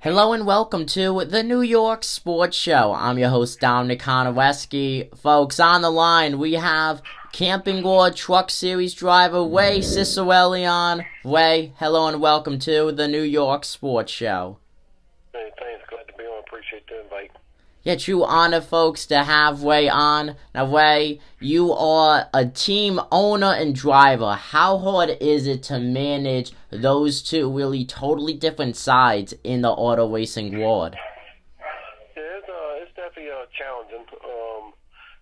Hello and welcome to the New York Sports Show. I'm your host, Dominic Konoweski. Folks, on the line, we have Camping World Truck Series driver Way Ciccarelli on. Way, hello and welcome to the New York Sports Show. Hey, thanks. Glad to be on. Appreciate the invite. Yeah, true honor, folks, to have Way on. Now, Way, you are a team owner and driver. How hard is it to manage those two really totally different sides in the auto racing world? Yeah, it's definitely challenging.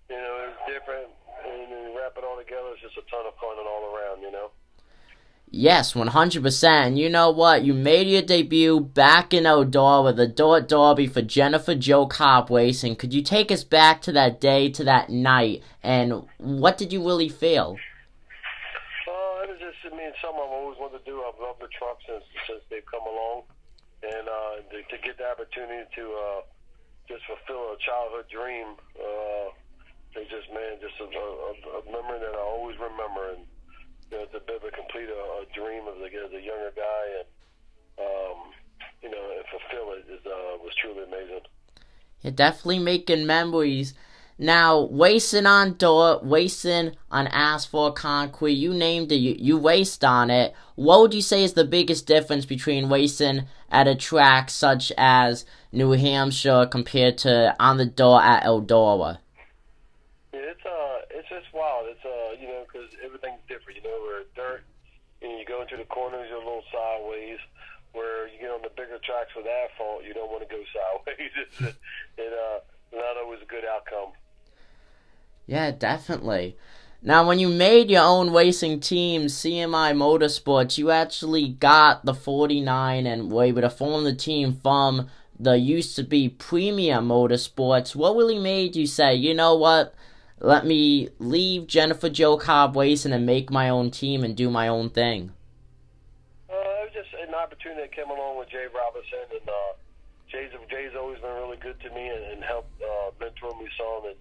It's different, and when you wrap it all together, it's just a ton of fun and all around. Yes, 100%. And you know what? You made your debut back in Odor with the Dirt Derby for Jennifer Jo Cobb Racing. Could you take us back to that day, to that night, and what did you really feel? It was just, something I've always wanted to do. I've loved the truck since they've come along, and to get the opportunity to just fulfill a childhood dream, just a memory that I always remember. And it's a bit of a complete dream as a younger guy, and fulfill it was truly amazing. You're definitely making memories. Now, racing on dirt, racing on asphalt, concrete, you named it, you raced on it. What would you say is the biggest difference between racing at a track such as New Hampshire compared to on the dirt at Eldora? Yeah, it's just wild. It's because everything's different. Where dirt, you go into the corners, you're a little sideways. Where you get on the bigger tracks with asphalt, you don't want to go sideways. It's not always a good outcome. Yeah, definitely. Now, when you made your own racing team, CMI Motorsports, you actually got the 49 and were able to form the team from the used to be Premium Motorsports. What really made you say, you know what, let me leave Jennifer Jo Cobb Racing and make my own team and do my own thing? It was just an opportunity that came along with Jay Robinson, and Jay's always been really good to me and helped mentor me some in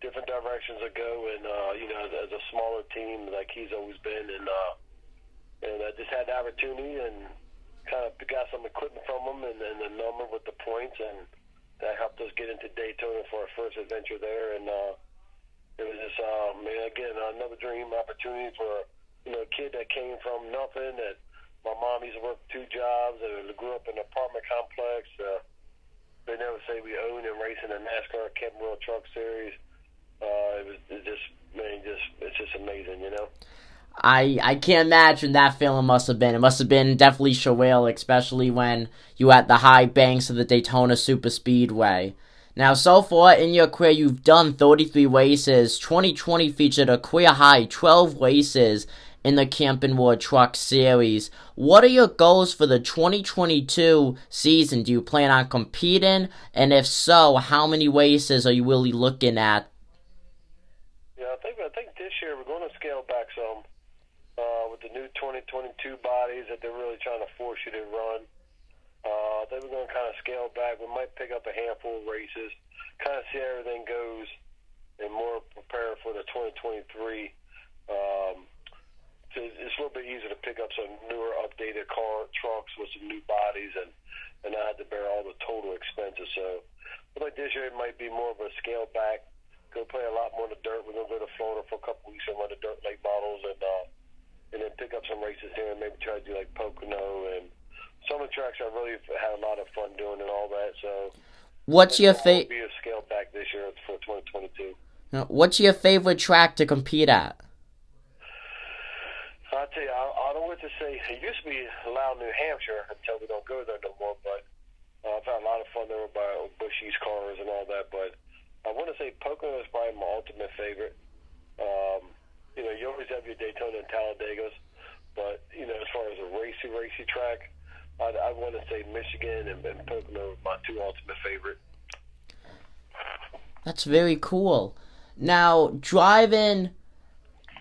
different directions to go, and as a smaller team like he's always been, and I just had the opportunity and kind of got some equipment from him and the number with the points, and that helped us get into Daytona for our first adventure there, and it was just again another dream opportunity for a kid that came from nothing. That my mom used to work 2 jobs and grew up in an apartment complex. They never say we own and race in a NASCAR Camping World Truck Series. It's just amazing. I can't imagine that feeling must have been. It must have been definitely surreal, especially when you were at the high banks of the Daytona Super Speedway. Now, so far in your career, you've done 33 races. 2020 featured a career high 12 races in the Camping World Truck Series. What are your goals for the 2022 season? Do you plan on competing? And if so, how many races are you really looking at? Yeah, I think this year we're going to scale back some with the new 2022 bodies that they're really trying to force you to run. I think we're going to kind of scale back. We might pick up a handful of races, kind of see how everything goes, and more prepare for the 2023. So it's a little bit easier to pick up some newer, updated trucks with some new bodies, and not have to bear all the total expenses. So I think this year it might be more of a scale back. Go play a lot more in the dirt. We're going to go to Florida for a couple weeks and run the dirt lake models, and then pick up some races here and maybe try to do like Pocono and some of the tracks I really had a lot of fun doing and all that. So What's your be a scale back this year for 2022. What's your favorite track to compete at? I'll tell you, I don't want to say it used to be Loud, New Hampshire until we don't go there no more. But I've had a lot of fun there by Bushy's cars and all that. But I want to say Pocono is probably my ultimate favorite. You always have your Daytona and Talladegas, but as far as a racy track, I want to say Michigan and Pocono are my 2 ultimate favorite. That's very cool. Now, driving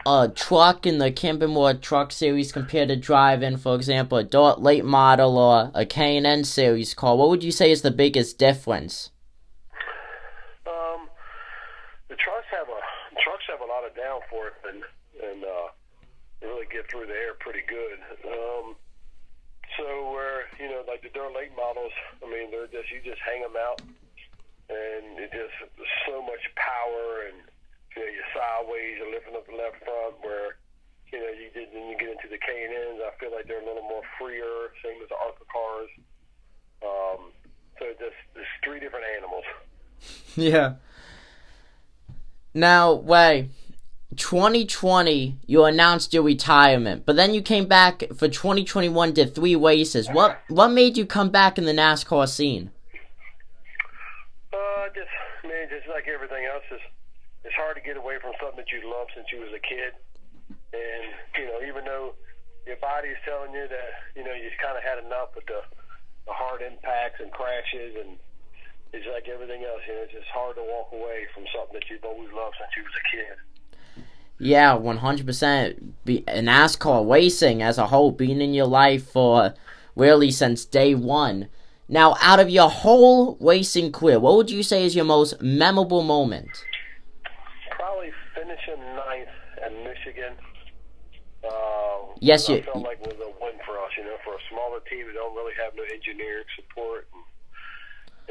a truck in the Camping World Truck Series compared to driving, for example, a Dirt Late Model or a K&N Series car, what would you say is the biggest difference? The trucks have a lot of downforce and they really get through the air pretty good. So where like the dirt late models, I mean, you just hang them out, and it just so much power, and you're sideways, you're lifting up the left front. Where when you get into the K&Ns, I feel like they're a little more freer. Same as the ARCA cars. So there's three different animals. Yeah. Now, Way, 2020, you announced your retirement, but then you came back for 2021, did 3 races. What made you come back in the NASCAR scene? Just like everything else, it's hard to get away from something that you love since you was a kid. And, even though your body is telling you that, you've kind of had enough with the hard impacts and crashes, and it's like everything else, it's just hard to walk away from something that you've always loved since you was a kid. Yeah, 100%. NASCAR racing as a whole, being in your life for really since day one. Now, out of your whole racing career, what would you say is your most memorable moment? Probably finishing 9th at Michigan. Yes, I felt like it was a win for us. For a smaller team that don't really have no engineering support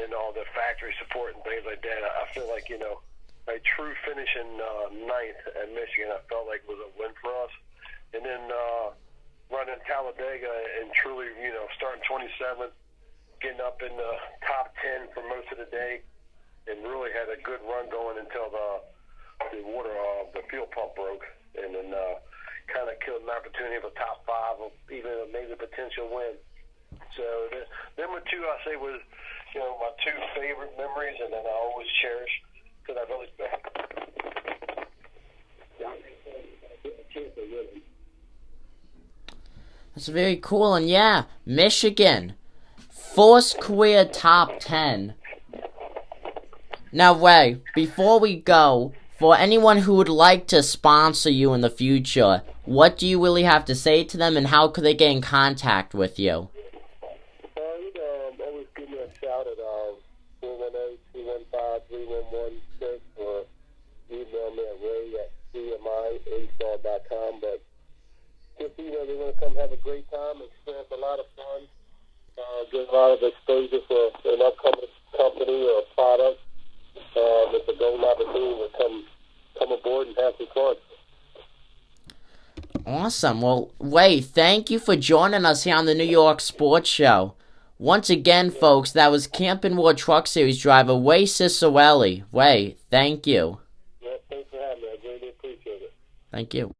and all the factory support and things like that. I feel like a true finishing 9th at Michigan, I felt like was a win for us. And then running Talladega and truly, starting 27th, getting up in the top 10 for most of the day, and really had a good run going until the fuel pump broke, and then kind of killed an opportunity of a top 5 or even maybe a potential win. So them were two I say was my 2 favorite memories, and then I always cherish because I really. That's very cool, and yeah, Michigan. First career top 10. Now, Ray, before we go, for anyone who would like to sponsor you in the future, what do you really have to say to them, and how could they get in contact with you? Always give me a shout at 410-215-3116 or email me at ray@cmiinstall.com. But if they want to come have a great time, experience a lot of fun, get a lot of exposure for an upcoming company or a product. It's a golden opportunity to come aboard and have some fun. Awesome. Well, Ray, thank you for joining us here on the New York Sports Show. Once again, folks, that was Camping World Truck Series driver Ray Ciccarelli. Ray, thank you. Yeah, thanks for having me. I greatly appreciate it. Thank you.